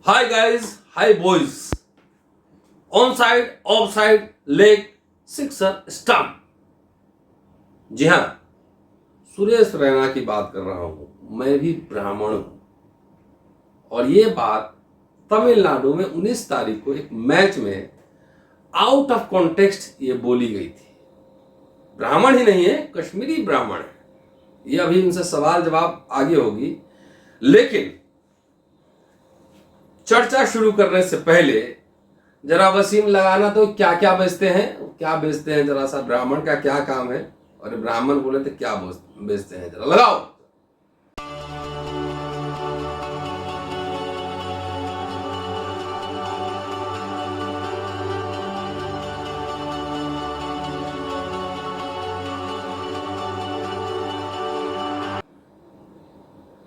Hi guys, hi boys. On side, off side, leg, sixer, stump. जी हाँ, सुरेश रैना की बात कर रहा हूं। मैं भी ब्राह्मण हूं और ये बात तमिलनाडु में 19 तारीख को एक मैच में आउट ऑफ कॉन्टेक्स्ट ये बोली गई थी। ब्राह्मण ही नहीं है, कश्मीरी ब्राह्मण है। ये अभी उनसे सवाल जवाब आगे होगी, लेकिन चर्चा शुरू करने से पहले जरा वसीम लगाना तो क्या क्या बेचते हैं जरा सा, ब्राह्मण का क्या काम है और ब्राह्मण बोले तो क्या बेचते हैं, जरा लगाओ।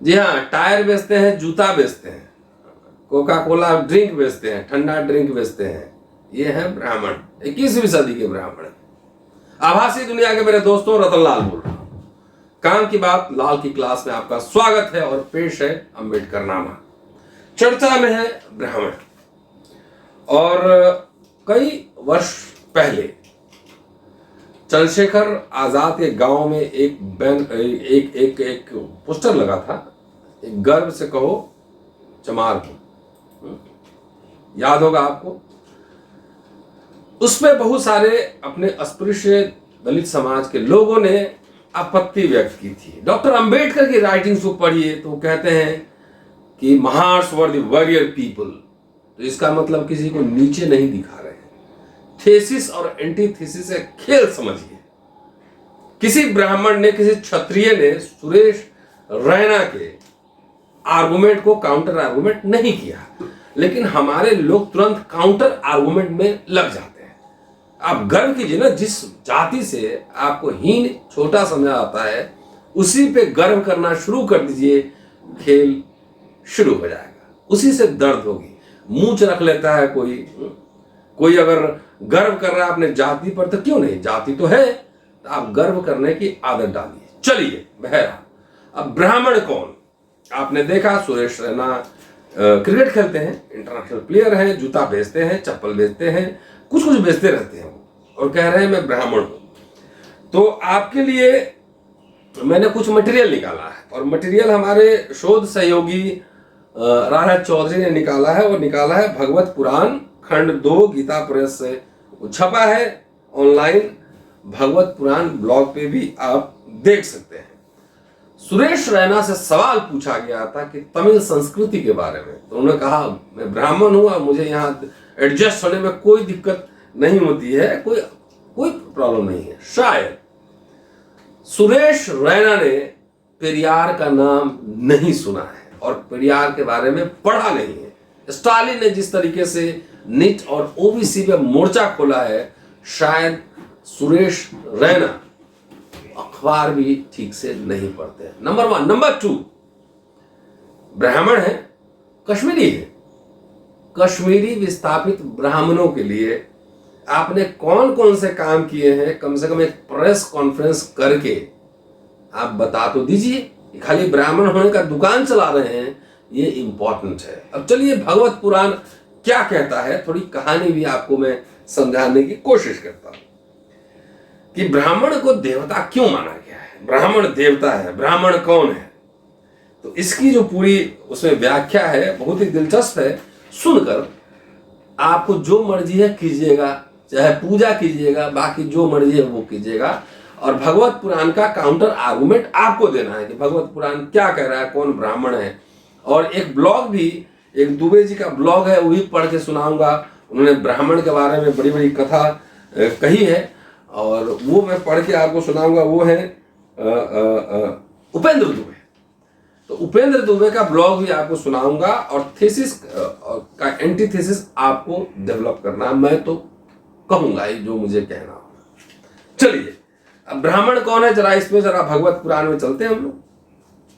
जी हाँ, टायर बेचते हैं, जूता बेचते हैं, कोका कोला ड्रिंक बेचते हैं, ठंडा ड्रिंक बेचते हैं। ये है ब्राह्मण, 21वीं सदी के ब्राह्मण। आभासी दुनिया के मेरे दोस्तों, रतन लाल बोल रहा हूं। काम की बात लाल की क्लास में आपका स्वागत है और पेश है अंबेडकर नामा। चर्चा में है ब्राह्मण। और कई वर्ष पहले चंद्रशेखर आजाद के गांव में एक पोस्टर लगा था, एक गर्व से कहो चमार को, याद होगा आपको। उसमें बहुत सारे अपने अस्पृश्य दलित समाज के लोगों ने आपत्ति व्यक्त की थी। डॉक्टर अंबेडकर की राइटिंग्स को पढ़िए तो कहते हैं कि Mahars were the warrior people. तो इसका मतलब किसी को नीचे नहीं दिखा रहे हैं। थेसिस और एंटीथेसिस का खेल समझिए। किसी ब्राह्मण ने, किसी क्षत्रिय ने सुरेश रैना के आर्गुमेंट को काउंटर आर्गुमेंट नहीं किया, लेकिन हमारे लोग तुरंत काउंटर आर्गुमेंट में लग जाते हैं। आप गर्व कीजिए ना, जिस जाति से आपको हीन छोटा समझा जाता है उसी पे गर्व करना शुरू कर दीजिए, खेल शुरू हो जाएगा। उसी से दर्द होगी। मूंछ रख लेता है कोई अगर गर्व कर रहा है अपने जाति पर, तो क्यों नहीं, जाति तो है, तो आप गर्व करने की आदत डालिए। चलिए, बहरहाल अब ब्राह्मण कौन, आपने देखा सुरेश रैना क्रिकेट खेलते हैं, इंटरनेशनल प्लेयर हैं, जूता बेचते हैं, चप्पल बेचते हैं, कुछ बेचते रहते हैं और कह रहे हैं मैं ब्राह्मण हूं। तो आपके लिए मैंने कुछ मटेरियल निकाला है और मटेरियल हमारे शोध सहयोगी राणा चौधरी ने निकाला है। और निकाला है भगवत पुराण खंड 2 गीता प्रेस से छपा है ऑनलाइन। भगवत पुराण ब्लॉग पे भी आप देख सकते हैं। सुरेश रैना से सवाल पूछा गया था कि तमिल संस्कृति के बारे में, तो उन्होंने कहा मैं ब्राह्मण हूं और मुझे यहाँ एडजस्ट होने में कोई दिक्कत नहीं होती है, कोई प्रॉब्लम नहीं है। शायद सुरेश रैना ने पेरियार का नाम नहीं सुना है और पेरियार के बारे में पढ़ा नहीं है। स्टालिन ने जिस तरीके से नीट और ओबीसी पे मोर्चा खोला है, शायद सुरेश रैना अखबार भी ठीक से नहीं पढ़ते। नंबर 1। नंबर 2, ब्राह्मण है, कश्मीरी है। कश्मीरी विस्थापित ब्राह्मणों के लिए आपने कौन कौन से काम किए हैं, कम से कम एक प्रेस कॉन्फ्रेंस करके आप बता तो दीजिए। खाली ब्राह्मण होने का दुकान चला रहे हैं, ये इंपॉर्टेंट है। अब चलिए, भगवत पुराण क्या कहता है, थोड़ी कहानी भी आपको मैं समझाने की कोशिश करता हूं कि ब्राह्मण को देवता क्यों माना गया है। ब्राह्मण देवता है, ब्राह्मण कौन है, तो इसकी जो पूरी उसमें व्याख्या है बहुत ही दिलचस्प है। सुनकर आपको जो मर्जी है कीजिएगा, चाहे पूजा कीजिएगा, बाकी जो मर्जी है वो कीजिएगा। और भगवत पुराण का काउंटर आर्गुमेंट आपको देना है कि भगवत पुराण क्या कह रहा है, कौन ब्राह्मण है। और एक ब्लॉग भी, एक दुबे जी का ब्लॉग है, वो भी पढ़ के सुनाऊंगा। उन्होंने ब्राह्मण के बारे में बड़ी बड़ी कथा कही है और वो मैं पढ़ के आपको सुनाऊंगा। वो है उपेंद्र दुबे। तो उपेंद्र दुबे का ब्लॉग भी आपको सुनाऊंगा और थीसिस का एंटीथेसिस आपको डेवलप करना, मैं तो कहूंगा ही जो मुझे कहना होगा। चलिए, अब ब्राह्मण कौन है, जरा इसमें जरा भगवत पुराण में चलते हैं हम लोग।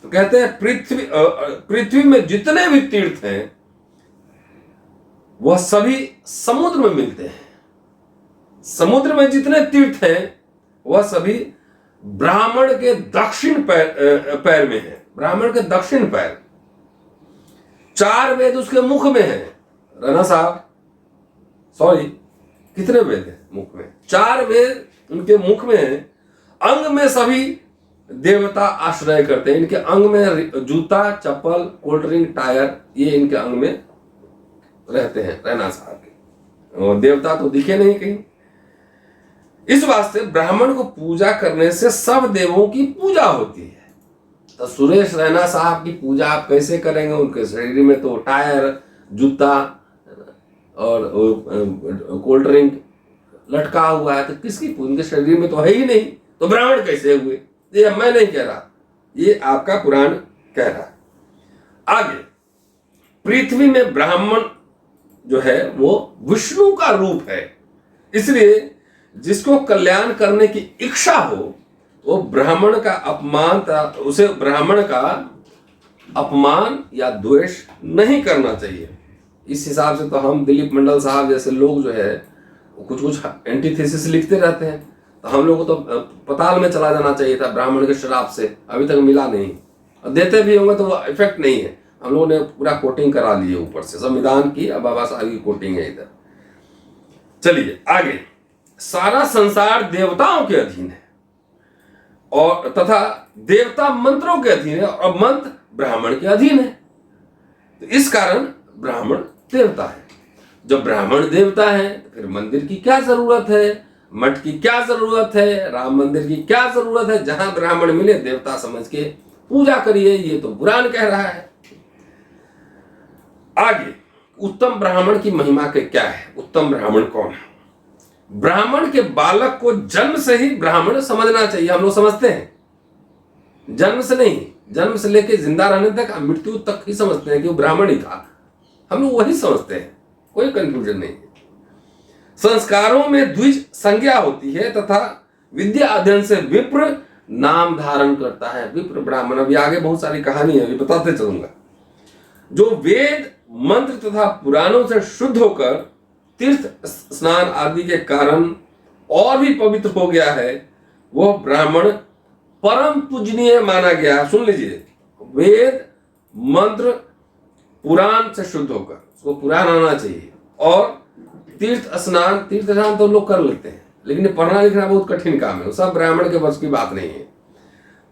तो कहते हैं पृथ्वी में जितने भी तीर्थ हैं वह सभी समुद्र में मिलते हैं। समुद्र में जितने तीर्थ हैं वह सभी ब्राह्मण के दक्षिण पैर में है। ब्राह्मण के दक्षिण पैर 4 वेद उसके मुख में है। राणा साहब सॉरी, कितने वेद है मुख में? 4 वेद उनके मुख में है। अंग में सभी देवता आश्रय करते हैं। इनके अंग में जूता, चप्पल, कोल्ड ड्रिंक, टायर, ये इनके अंग में रहते हैं राणा साहब के। और देवता तो दिखे नहीं कहीं। इस वास्ते ब्राह्मण को पूजा करने से सब देवों की पूजा होती है। तो सुरेश रैना साहब की पूजा आप कैसे करेंगे? उनके शरीर में तो टायर, जूता और कोल्ड ड्रिंक लटका हुआ है, तो किसकी? उनके शरीर में तो है ही नहीं, तो ब्राह्मण कैसे हुए? ये मैं नहीं कह रहा, ये आपका पुराण कह रहा है। आगे, पृथ्वी में ब्राह्मण जो है वो विष्णु का रूप है, इसलिए जिसको कल्याण करने की इच्छा हो वो ब्राह्मण का अपमान, उसे ब्राह्मण का अपमान या द्वेष नहीं करना चाहिए। इस हिसाब से तो हम दिलीप मंडल साहब जैसे लोग जो है कुछ कुछ एंटीथेसिस लिखते रहते हैं, तो हम लोगों को तो पताल में चला जाना चाहिए था ब्राह्मण के श्राप से, अभी तक मिला नहीं। और देते भी होंगे तो वो इफेक्ट नहीं है। हम लोगों ने पूरा कोटिंग करा ली है ऊपर से, संविधान की अब बाबा साहब की कोटिंग है इधर। चलिए आगे, सारा संसार देवताओं के अधीन है और तथा देवता मंत्रों के अधीन है और मंत्र ब्राह्मण के अधीन है। तो इस कारण ब्राह्मण देवता है। जब ब्राह्मण देवता है तो फिर मंदिर की क्या जरूरत है, मठ की क्या जरूरत है, राम मंदिर की क्या जरूरत है? जहां ब्राह्मण मिले देवता समझ के पूजा करिए, ये तो पुराण कह रहा है। आगे, उत्तम ब्राह्मण की महिमा के क्या है? उत्तम ब्राह्मण कौन है? ब्राह्मण के बालक को जन्म से ही ब्राह्मण समझना चाहिए। हम लोग समझते हैं, जन्म से नहीं, जन्म से लेके जिंदा रहने तक, मृत्यु तक ही समझते हैं कि वो ब्राह्मण ही था। हम लोग वही समझते हैं, कोई कंफ्यूजन नहीं है। संस्कारों में द्विज संज्ञा होती है तथा विद्या अध्ययन से विप्र नाम धारण करता है। विप्र ब्राह्मण, अभी आगे बहुत सारी कहानी है, अभी बताते चलूंगा। जो वेद मंत्र तथा पुराणों से शुद्ध होकर तीर्थ स्नान आदि के कारण और भी पवित्र हो गया है, वह ब्राह्मण परम पूजनीय माना गया। सुन लीजिए, वेद मंत्र पुराण से शुद्ध होकर, उसको पुराण आना चाहिए, और तीर्थ स्नान तो लोग कर लेते हैं, लेकिन पढ़ना लिखना बहुत कठिन काम है, सब ब्राह्मण के बस की बात नहीं है।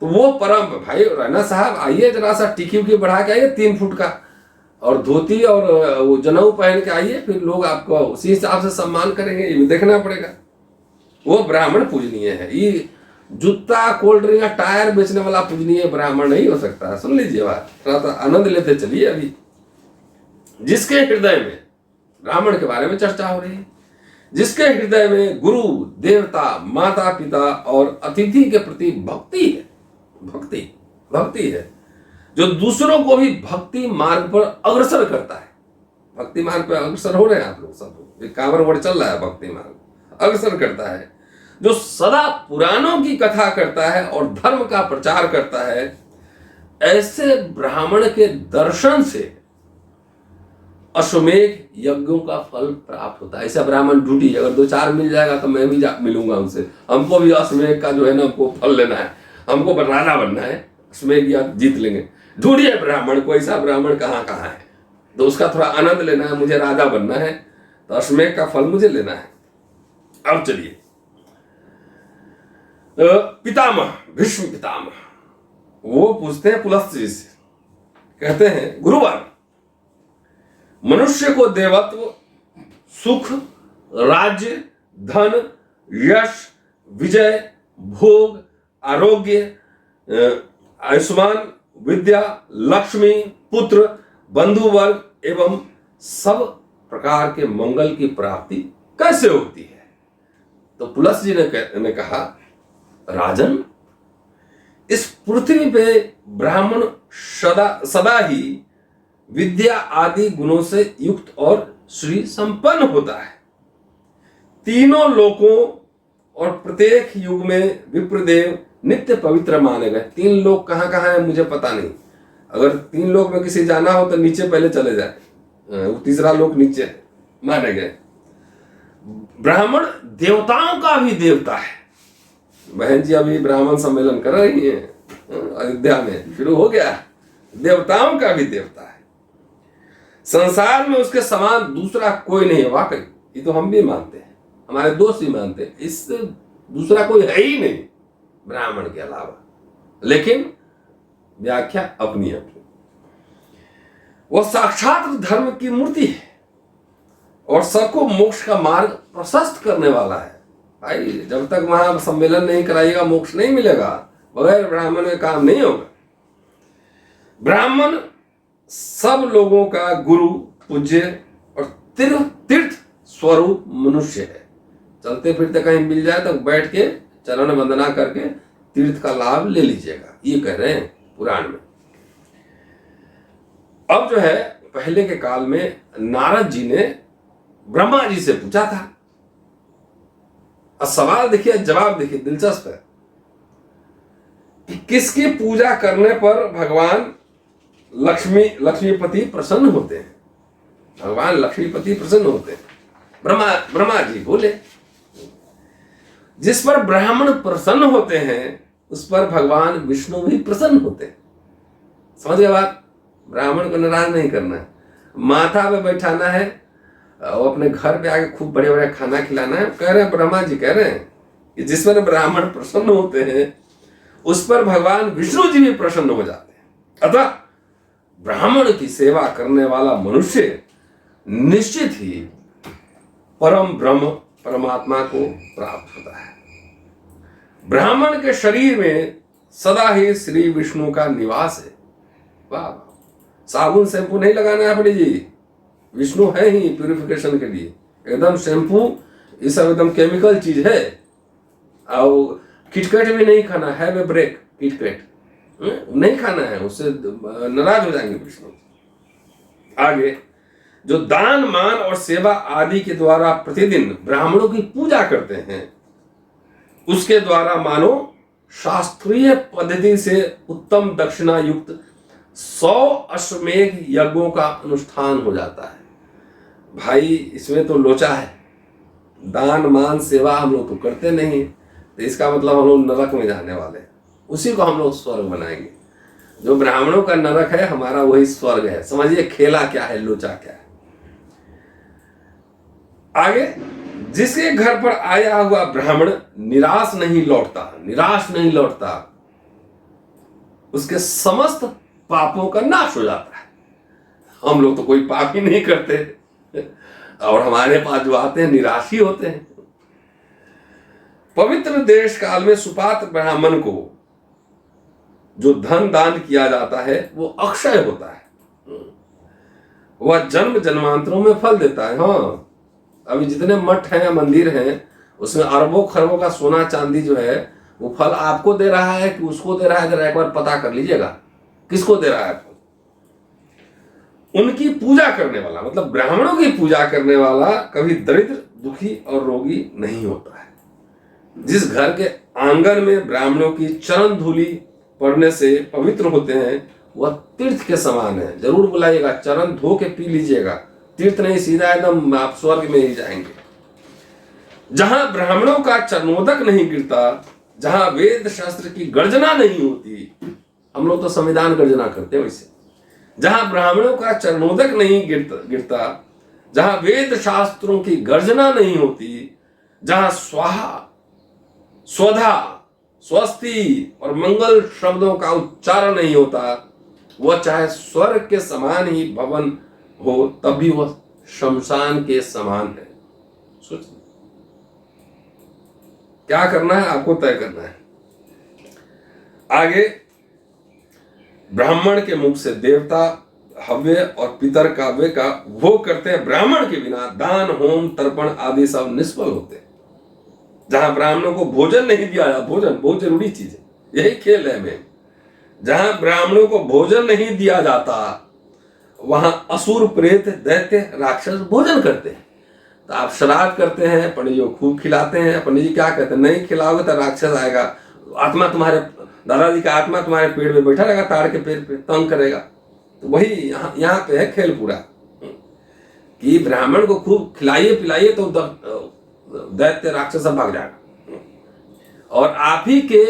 तो वो परम, भाई राणा साहब आइए, जरा सा टिकी उकी बढ़ा के आइए 3 फुट का, और धोती और वो जनेऊ पहन के आइए, फिर लोग आपको उसी हिसाब से सम्मान करेंगे। ये भी देखना पड़ेगा। वो ब्राह्मण पूजनीय है। ये जूता, कोल्ड ड्रिंक, टायर बेचने वाला पूजनीय ब्राह्मण नहीं हो सकता। सुन लीजिए बात, थोड़ा सा आनंद लेते चलिए। अभी जिसके हृदय में, ब्राह्मण के बारे में चर्चा हो रही है, जिसके हृदय में गुरु, देवता, माता पिता और अतिथि के प्रति भक्ति है, भक्ति है, जो दूसरों को भी भक्ति मार्ग पर अग्रसर करता है। भक्ति मार्ग पर अग्रसर हो रहे हैं आप लोग सब, एक कांवर वर्ड चल रहा है, भक्ति मार्ग अग्रसर करता है, जो सदा पुराणों की कथा करता है और धर्म का प्रचार करता है। ऐसे ब्राह्मण के दर्शन से अश्वमेघ यज्ञों का फल प्राप्त होता है। ऐसा ब्राह्मण ढूंढिए, अगर 2-4 मिल जाएगा तो मैं भी मिलूंगा उनसे। हमको भी अश्वमेघ का जो है ना, हमको फल लेना है, हमको राजा बनना है, अश्वमेघ या जीत लेंगे। ढूंढिए ब्राह्मण को, ऐसा ब्राह्मण कहाँ कहाँ है, तो उसका थोड़ा आनंद लेना है। मुझे राजा बनना है तो अश्वमेघ का फल मुझे लेना है। अब चलिए, पितामह, भीष्म पितामह, वो पूछते हैं पुलस्त्य जी से, कहते हैं गुरुवर, मनुष्य को देवत्व, सुख, राज्य, धन, यश, विजय, भोग, आरोग्य, आयुष्मान, विद्या, लक्ष्मी, पुत्र, बंधु वर्ग एवं सब प्रकार के मंगल की प्राप्ति कैसे होती है? तो पुलस्त्य जी ने कहा, राजन, इस पृथ्वी पे ब्राह्मण सदा ही विद्या आदि गुणों से युक्त और श्री संपन्न होता है। तीनों लोकों और प्रत्येक युग में विप्रदेव नित्य पवित्र माने गए। 3 लोक कहाँ कहाँ है मुझे पता नहीं, अगर 3 लोक में किसी जाना हो तो नीचे पहले चले जाए, वो तीसरा लोक नीचे माने गए। ब्राह्मण देवताओं का भी देवता है। बहन जी अभी ब्राह्मण सम्मेलन कर रही है अयोध्या में, शुरू हो गया। देवताओं का भी देवता है। संसार में उसके समान दूसरा कोई नहीं है। वाकई ये तो हम भी मानते हैं, हमारे दोस्त भी मानते हैं, इससे दूसरा कोई है ही नहीं ब्राह्मण के अलावा। लेकिन व्याख्या अपनी अपनी। वह साक्षात धर्म की मूर्ति है और सबको मोक्ष का मार्ग प्रशस्त करने वाला है। भाई जब तक वहां सम्मेलन नहीं कराइएगा मोक्ष नहीं मिलेगा, बगैर ब्राह्मण में काम नहीं होगा। ब्राह्मण सब लोगों का गुरु, पूज्य और तीर्थ स्वरूप मनुष्य है। चलते फिरते कहीं मिल जाए तो बैठ के चरण वंदना करके तीर्थ का लाभ ले लीजिएगा, ये कह रहे हैं पुराण में। अब जो है पहले के काल में नारद जी ने ब्रह्मा जी से पूछा था। अब सवाल देखिए, जवाब देखिए, दिलचस्प है कि किसकी पूजा करने पर भगवान लक्ष्मीपति प्रसन्न होते हैं। भगवान लक्ष्मीपति प्रसन्न होते हैं। ब्रह्मा जी बोले जिस पर ब्राह्मण प्रसन्न होते हैं उस पर भगवान विष्णु भी प्रसन्न होते हैं। समझ गए बात? ब्राह्मण को नाराज नहीं करना है, माथा पे बैठाना है और अपने घर पे आके खूब बढ़िया बढ़िया खाना खिलाना है। कह रहे हैं ब्रह्मा जी कह रहे हैं कि जिस पर ब्राह्मण प्रसन्न होते हैं उस पर भगवान विष्णु जी भी प्रसन्न हो जाते हैं। अतः ब्राह्मण की सेवा करने वाला मनुष्य निश्चित ही परम ब्रह्म परमात्मा को प्राप्त होता है। ब्राह्मण के शरीर में सदा ही श्री विष्णु का निवास है। वाह, साबुन शैम्पू नहीं लगाना है अपनी जी, विष्णु है ही प्यूरिफिकेशन के लिए। एकदम शैम्पू ये सब एकदम केमिकल चीज है। और किटकैट भी नहीं खाना है, वे ब्रेक किटकैट नहीं खाना है, उससे नाराज हो जाएंगे विष्णु। आगे जो दान मान और सेवा आदि के द्वारा प्रतिदिन ब्राह्मणों की पूजा करते हैं उसके द्वारा मानो शास्त्रीय पद्धति से उत्तम दक्षिणा युक्त 100 अश्वमेघ यज्ञों का अनुष्ठान हो जाता है। भाई इसमें तो लोचा है, दान मान सेवा हम लोग तो करते नहीं, तो इसका मतलब हम लोग नरक में जाने वाले हैं, उसी को हम लोग स्वर्ग बनाएंगे। जो ब्राह्मणों का नरक है हमारा वही स्वर्ग है। समझिए खेला क्या है, लोचा क्या है। आगे जिसके घर पर आया हुआ ब्राह्मण निराश नहीं लौटता, उसके समस्त पापों का नाश हो जाता है। हम लोग तो कोई पाप ही नहीं करते और हमारे पास जो आते हैं निराश ही होते हैं। पवित्र देश काल में सुपात्र ब्राह्मण को जो धन दान किया जाता है वो अक्षय होता है, वह जन्म जन्मांतरों में फल देता है। हाँ, अभी जितने मठ हैं मंदिर हैं उसमें अरबों खरबों का सोना चांदी जो है वो फल आपको दे रहा है कि उसको दे रहा है, जरा एक बार पता कर लीजिएगा किसको दे रहा है फल। उनकी पूजा करने वाला मतलब ब्राह्मणों की पूजा करने वाला कभी दरिद्र, दुखी और रोगी नहीं होता है। जिस घर के आंगन में ब्राह्मणों की चरण धूलि पड़ने से पवित्र होते हैं वह तीर्थ के समान है। जरूर बुलाइएगा, चरण धो के पी लीजिएगा, तीर्थ नहीं सीधा एकदम आप स्वर्ग में ही जाएंगे। जहां ब्राह्मणों का चरणोदक नहीं गिरता, जहां वेद शास्त्र की गर्जना नहीं होती, हम लोग तो संविधान गर्जना करते हैं वैसे, जहां ब्राह्मणों का चरणोदक नहीं गिरता, जहां वेद शास्त्रों की गर्जना नहीं होती, जहां स्वाहा, स्वधा, स्वस्ति और मंगल शब्दों का उच्चारण नहीं होता, वह चाहे स्वर्ग के समान ही भवन हो तब भी वह शमशान के समान है। सोचिए क्या करना है, आपको तय करना है। आगे ब्राह्मण के मुख से देवता हव्य और पितर काव्य का भोग करते हैं। ब्राह्मण के बिना दान, होम, तर्पण आदि सब निष्फल होते हैं। जहां ब्राह्मणों को भोजन नहीं दिया जाता, भोजन बहुत जरूरी चीज है, यही खेल है में, जहां ब्राह्मणों को भोजन नहीं दिया जाता वहां असुर, प्रेत, दैत्य, राक्षस भोजन करते हैं। तो आप श्राद्ध करते हैं, पंडित जी को खूब खिलाते हैं, पंडित जी क्या कहते हैं, नहीं खिलाओगे तो राक्षस आएगा, आत्मा तुम्हारे, दादाजी का आत्मा तुम्हारे पेट में बैठा रहेगा, ताड़ के पेड़ पे तंग करेगा। तो वही यहाँ पे है खेल पूरा कि ब्राह्मण को खूब खिलाइए पिलाइए तो दैत्य राक्षस भाग जाएगा। और आप ही के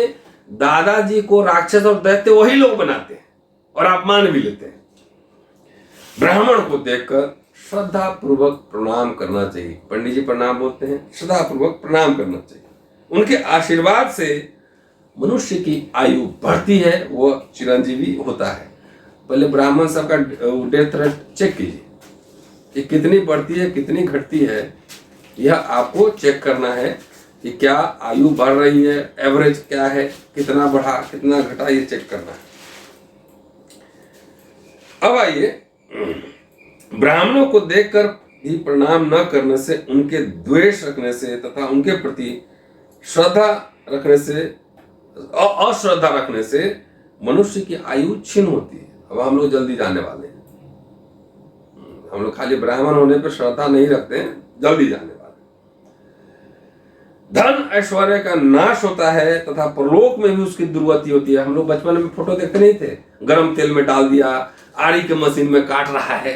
दादाजी को राक्षस और दैत्य वही लोग बनाते हैं और अपमान भी लेते हैं। ब्राह्मण को देखकर श्रद्धा पूर्वक प्रणाम करना चाहिए। पंडित जी प्रणाम बोलते हैं, श्रद्धा पूर्वक प्रणाम करना चाहिए। उनके आशीर्वाद से मनुष्य की आयु बढ़ती है, वो चिरंजीवी होता है। पहले ब्राह्मण सबका डेथ रेट चेक कीजिए कि कितनी बढ़ती है कितनी घटती है। यह आपको चेक करना है कि क्या आयु बढ़ रही है, एवरेज क्या है, कितना बढ़ा कितना घटा, ये चेक करना है। अब आइए, ब्राह्मणों को देखकर भी प्रणाम न करने से, उनके द्वेष रखने से तथा उनके प्रति श्रद्धा रखने से, अश्रद्धा रखने से मनुष्य की आयु क्षीण होती है। अब हम लोग जल्दी जाने वाले हैं, हम लोग खाली ब्राह्मण होने पर श्रद्धा नहीं रखते हैं, जल्दी जाने वाले। धन ऐश्वर्य का नाश होता है तथा परलोक में भी उसकी दुर्गति होती है। हम लोग बचपन में फोटो देखते नहीं थे, गरम तेल में डाल दिया, आरी के मशीन में काट रहा है।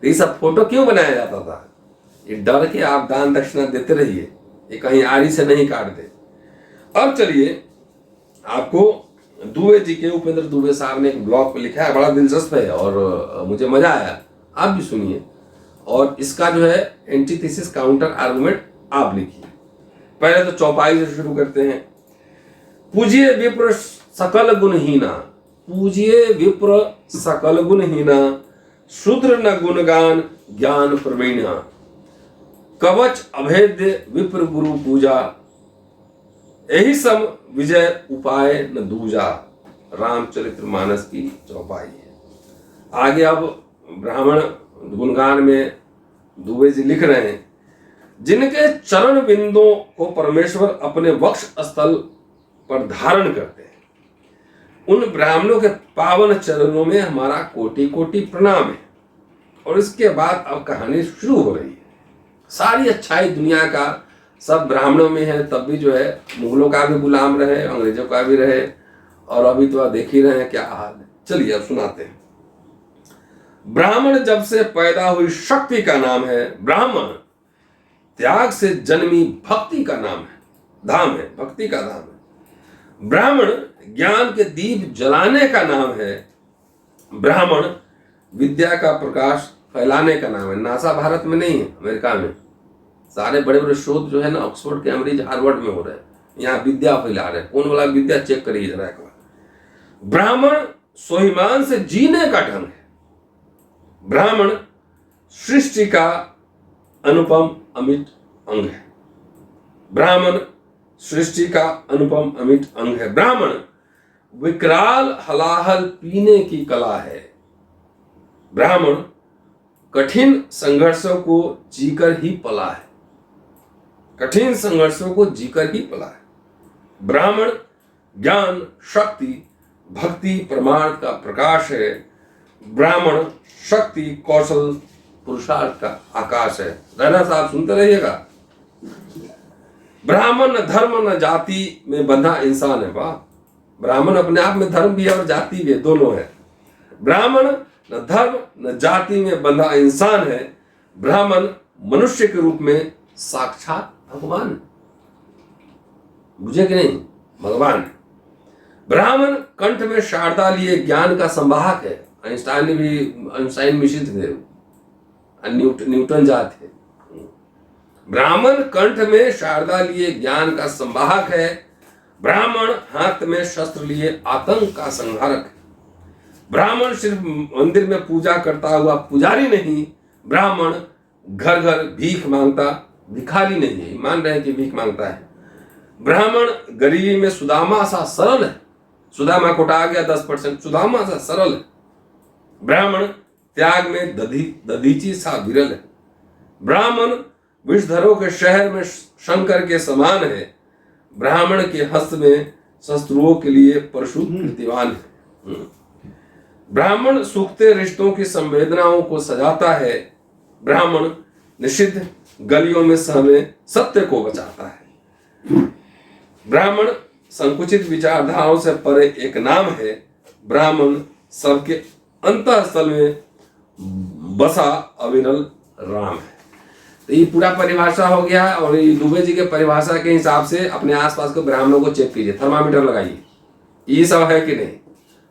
ये सब फोटो क्यों बनाया जाता था? ये डर के आप दान दक्षिणा देते रहिए, ये कहीं आरी से नहीं काट दे। अब चलिए, आपको दुबे जी के, उपेंद्र दुबे साहब ने एक ब्लॉग पे लिखा है, बड़ा दिलचस्प है और मुझे मजा आया, आप भी सुनिए। और इसका जो है एंटीथेसिस काउंटर आर्गुमेंट आप लिखिए। पहले तो चौपाई से शुरू करते हैं। पूजिए विप्र सकल गुणहीना, पूजिए विप्र सकल गुणहीना, शूद्र न गुणगान ज्ञान प्रवीणा, कवच अभेद्य विप्र गुरु पूजा, यही सब विजय उपाय न दूजा। रामचरितमानस की चौपाई है। आगे अब ब्राह्मण गुणगान में दुबे जी लिख रहे हैं, जिनके चरण बिंदों को परमेश्वर अपने वक्ष स्थल पर धारण करते हैं, उन ब्राह्मणों के पावन चरणों में हमारा कोटि कोटि प्रणाम है। और इसके बाद अब कहानी शुरू हो रही है। सारी अच्छाई दुनिया का सब ब्राह्मणों में है, तब भी जो है मुगलों का भी गुलाम रहे, अंग्रेजों का भी रहे, और अभी तो आप देख ही रहे हैं क्या हाल है। चलिए अब सुनाते हैं। ब्राह्मण जब से पैदा हुई शक्ति का नाम है, ब्राह्मण त्याग से जन्मी भक्ति का नाम है, धाम है, भक्ति का धाम है। ब्राह्मण ज्ञान के दीप जलाने का नाम है, ब्राह्मण विद्या का प्रकाश फैलाने का नाम है। नासा भारत में नहीं है, अमेरिका में सारे बड़े बड़े शोध जो है ना, ऑक्सफोर्ड, कैम्ब्रिज, हार्वर्ड में हो रहे हैं। यहाँ विद्या फैला रहे हैं। कौन वाला विद्या, चेक करिए जरा एक बार। ब्राह्मण स्वाभिमान से जीने का ढंग है, ब्राह्मण सृष्टि का अनुपम अमिट अंग है, ब्राह्मण सृष्टि का अनुपम अमिट अंग है। ब्राह्मण विकराल हलाहल पीने की कला है, ब्राह्मण कठिन संघर्षों को जीकर ही पला है, कठिन संघर्षों को जीकर ही पला है। ब्राह्मण ज्ञान शक्ति भक्ति प्रमाण का प्रकाश है, ब्राह्मण शक्ति कौशल पुरुषार्थ का आकाश है। रहना साहब सुनते रहिएगा। ब्राह्मण न धर्म न जाति में बंधा इंसान है। वाह, ब्राह्मण अपने आप में धर्म भी है और जाति भी है, दोनों है। ब्राह्मण न धर्म न जाति में बंधा इंसान है, ब्राह्मण मनुष्य के रूप में साक्षात भगवान है। बुझे कि नहीं, भगवान है। ब्राह्मण कंठ में शारदा लिए ज्ञान का संवाहक है। आइंस्टाइन मिश्रित थे, न्यूटन जात थे। ब्राह्मण कंठ में शारदा लिए ज्ञान का संवाहक है, ब्राह्मण हाथ में शस्त्र लिए आतंक का संहारक है। ब्राह्मण सिर्फ मंदिर में पूजा करता हुआ पुजारी नहीं, ब्राह्मण घर घर भीख मांगता भिखारी नहीं है। मान रहे हैं कि भीख मांगता है। ब्राह्मण गरीबी में सुदामा सा सरल है, सुदामा कोटा गया 10%, सुदामा सा सरल है। ब्राह्मण त्याग में दधीची सा विरल है। ब्राह्मण विषधरों के शहर में शंकर के समान है, ब्राह्मण के हस्त में शत्रुओं के लिए परशु कीर्तिवान है। ब्राह्मण सूखते रिश्तों की संवेदनाओं को सजाता है, ब्राह्मण निषिद्ध गलियों में सहमे सत्य को बचाता है। ब्राह्मण संकुचित विचारधाराओं से परे एक नाम है, ब्राह्मण सबके अंतःस्थल में बसा अविरल राम है। तो ये पूरा परिभाषा हो गया। और ये दुबे जी के परिभाषा के हिसाब से अपने आसपास के ब्राह्मणों को चेक कीजिए, थर्मामीटर लगाइए, ये सब है कि नहीं।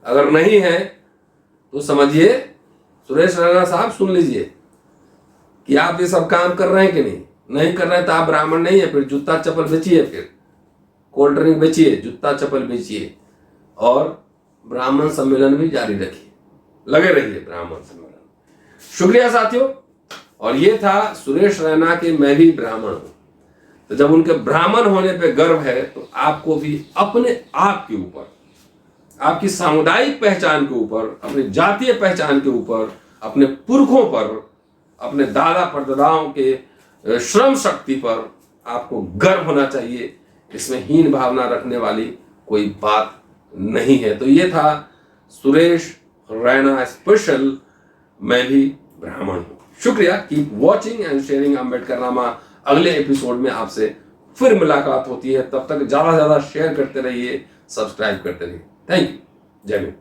अगर नहीं है तो समझिए सुरेश रैना साहब सुन लीजिए कि आप ये सब काम कर रहे हैं कि नहीं कर रहे हैं तो आप ब्राह्मण नहीं है, फिर जूता चप्पल बेचिए, फिर कोल्ड ड्रिंक बेचिए, जूता चप्पल बेचिए और ब्राह्मण सम्मेलन भी जारी रखिए, लगे रहिए ब्राह्मण सम्मेलन। शुक्रिया साथियों। और ये था सुरेश रैना के मैं भी ब्राह्मण हूं। तो जब उनके ब्राह्मण होने पे गर्व है तो आपको भी अपने आप के ऊपर, आपकी सामुदायिक पहचान के ऊपर, अपनी जातीय पहचान के ऊपर, अपने पुरखों पर, अपने दादा परदादाओं के श्रम शक्ति पर आपको गर्व होना चाहिए। इसमें हीन भावना रखने वाली कोई बात नहीं है। तो ये था सुरेश रैना स्पेशल मैं भी ब्राह्मण हूं। शुक्रिया। Keep watching and sharing Ambedkarnama. अगले एपिसोड में आपसे फिर मुलाकात होती है। तब तक ज्यादा से ज्यादा शेयर करते रहिए, सब्सक्राइब करते रहिए। Thank you. जय हिंद।